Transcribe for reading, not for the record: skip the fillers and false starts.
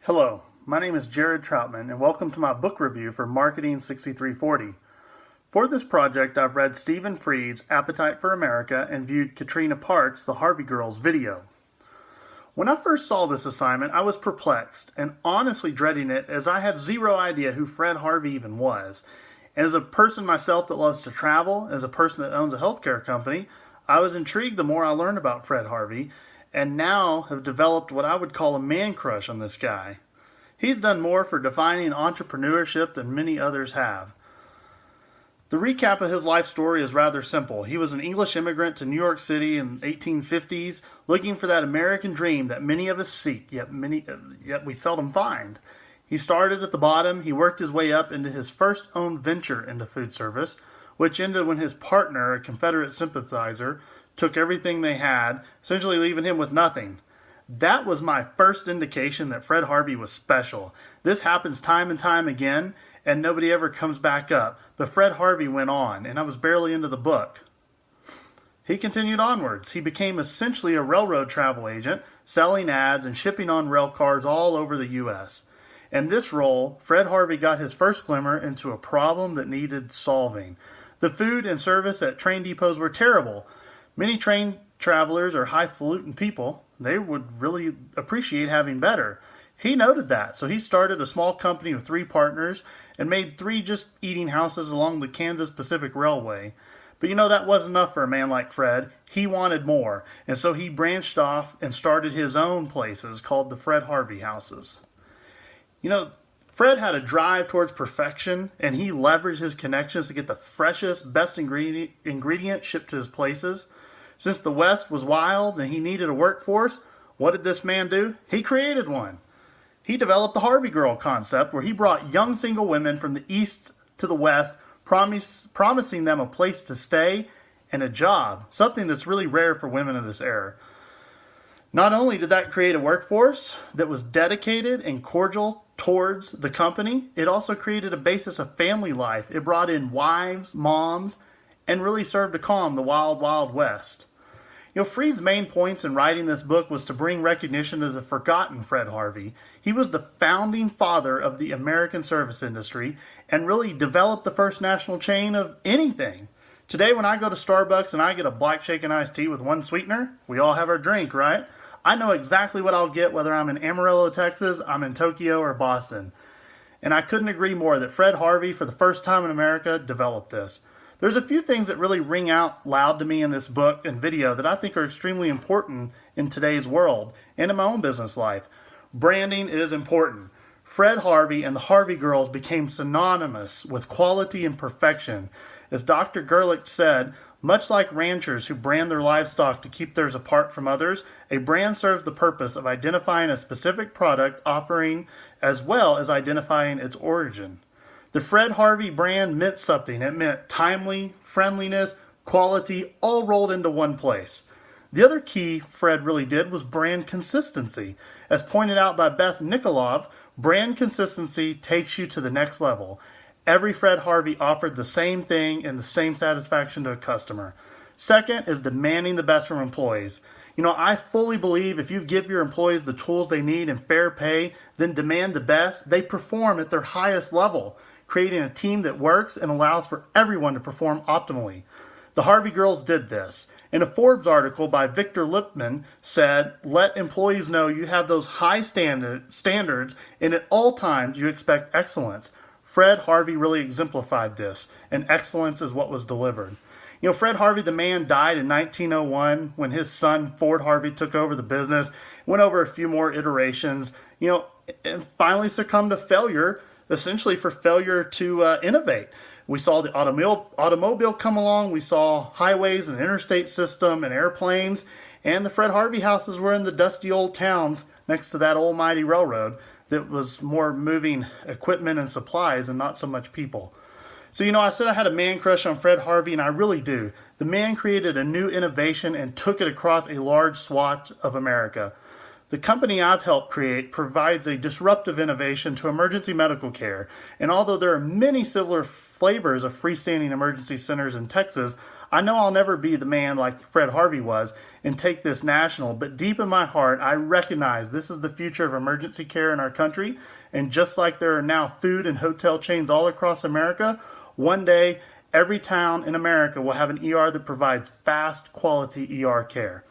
Hello, my name is Gerad Troutman and welcome to my book review for Marketing 6340. For this project, I've read Stephen Fried's Appetite for America and viewed Katrina Park's The Harvey Girls video. When I first saw this assignment, I was perplexed and honestly dreading it as I had zero idea who Fred Harvey even was. And as a person myself that loves to travel, as a person that owns a healthcare company, I was intrigued the more I learned about Fred Harvey, and now have developed what I would call a man crush on this guy. He's done more for defining entrepreneurship than many others have. The recap of his life story is rather simple. He was an English immigrant to New York City in the 1850s, looking for that American dream that many of us seek, yet we seldom find. He started at the bottom. He worked his way up into his first own venture into food service, which ended when his partner, a Confederate sympathizer, took everything they had, essentially leaving him with nothing. That was my first indication that Fred Harvey was special. This happens time and time again, and nobody ever comes back up. But Fred Harvey went on, and I was barely into the book. He continued onwards. He became essentially a railroad travel agent, selling ads and shipping on rail cars all over the U.S. In this role, Fred Harvey got his first glimmer into a problem that needed solving. The food and service at train depots were terrible. Many train travelers are highfalutin people. They would really appreciate having better. He noted that, so he started a small company with 3 partners and made 3 just eating houses along the Kansas Pacific Railway. But that wasn't enough for a man like Fred. He wanted more, and so he branched off and started his own places called the Fred Harvey Houses. Fred had a drive towards perfection, and he leveraged his connections to get the freshest, best ingredient shipped to his places. Since the West was wild and he needed a workforce, what did this man do? He created one. He developed the Harvey Girl concept, where he brought young single women from the East to the West, promising them a place to stay and a job, something that's really rare for women of this era. Not only did that create a workforce that was dedicated and cordial towards the company, it also created a basis of family life. It brought in wives, moms, and really served to calm the wild, wild West. Fried's main points in writing this book was to bring recognition to the forgotten Fred Harvey. He was the founding father of the American service industry and really developed the first national chain of anything. Today, when I go to Starbucks and I get a black shaken iced tea with 1 sweetener, we all have our drink, right? I know exactly what I'll get whether I'm in Amarillo, Texas, I'm in Tokyo, or Boston. And I couldn't agree more that Fred Harvey, for the first time in America, developed this. There's a few things that really ring out loud to me in this book and video that I think are extremely important in today's world and in my own business life. Branding is important. Fred Harvey and the Harvey Girls became synonymous with quality and perfection. As Dr. Gerlich said, much like ranchers who brand their livestock to keep theirs apart from others, a brand serves the purpose of identifying a specific product offering as well as identifying its origin. The Fred Harvey brand meant something. It meant timely, friendliness, quality, all rolled into one place. The other key Fred really did was brand consistency. As pointed out by Beth Nikolov, brand consistency takes you to the next level. Every Fred Harvey offered the same thing and the same satisfaction to a customer. Second is demanding the best from employees. I fully believe if you give your employees the tools they need and fair pay, then demand the best, they perform at their highest level, creating a team that works and allows for everyone to perform optimally. The Harvey Girls did this. In a Forbes article by Victor Lipman said, "Let employees know you have those high standards and at all times you expect excellence." Fred Harvey really exemplified this, and excellence is what was delivered. Fred Harvey, the man, died in 1901 when his son, Ford Harvey, took over the business, went over a few more iterations, and finally succumbed to failure, essentially for failure to innovate. We saw the automobile come along, we saw highways and interstate system and airplanes, and the Fred Harvey houses were in the dusty old towns next to that almighty railroad that was more moving equipment and supplies and not so much people. So, I said I had a man crush on Fred Harvey, and I really do. The man created a new innovation and took it across a large swath of America. The company I've helped create provides a disruptive innovation to emergency medical care. And although there are many similar flavors of freestanding emergency centers in Texas, I know I'll never be the man like Fred Harvey was and take this national, but deep in my heart, I recognize this is the future of emergency care in our country. And just like there are now food and hotel chains all across America, one day every town in America will have an ER that provides fast, quality ER care.